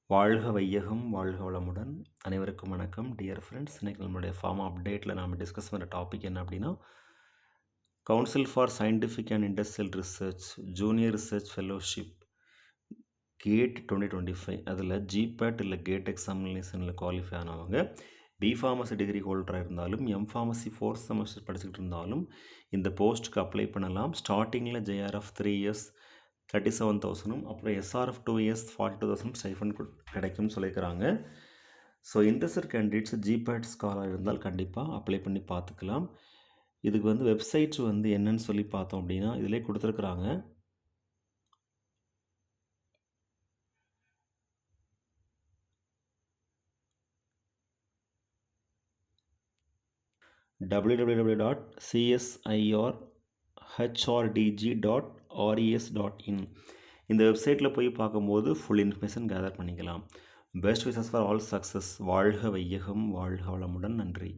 வாழ்க வையகம் வாழ்க வளமுடன் அனைவருக்கும் வணக்கம் டியர் ஃப்ரெண்ட்ஸ். இன்றைக்கி நம்மளுடைய ஃபார்ம் அப்டேட்டில் நாம் டிஸ்கஸ் பண்ணுற டாபிக் என்ன அப்படின்னா, council for scientific and industrial research junior research fellowship GATE 2025 அதில் ஜிபேட் இல்லை கேட் எக்ஸாமினேஷனில் குவாலிஃபை ஆனவங்க பிஃபார்மசி டிகிரி ஹோல்டராக இருந்தாலும் எம்ஃபார்மசி 4th செமஸ்டர் படிச்சுக்கிட்டு இருந்தாலும் இந்த போஸ்ட்டுக்கு அப்ளை பண்ணலாம். ஸ்டார்டிங்கில் ஜேஆர்எஃப் 3 இயர்ஸ் 37,000 அப்புறம் எஸ்ஆர்எஃப் 2 இயர்ஸ் 42,000 ஸ்டைஃபன் கிடைக்கும்னு சொல்லியிருக்கிறாங்க. So interested candidates GPAT scholar இருந்தால் கண்டிப்பாக அப்ளை பண்ணி பார்த்துக்கலாம். இதுக்கு வெப்சைட்ஸ் என்னன்னு சொல்லி பார்த்தோம் அப்படின்னா இதிலே கொடுத்துருக்குறாங்க. www.csirhdg.res.in இந்த வெப்சைட்டில் போய் பார்க்கும்போது ஃபுல் இன்ஃபர்மேஷன் கேதர் பண்ணிக்கலாம். Best wishes for all success. வாழ்க வையகம் வாழ்க வளமுடன். நன்றி.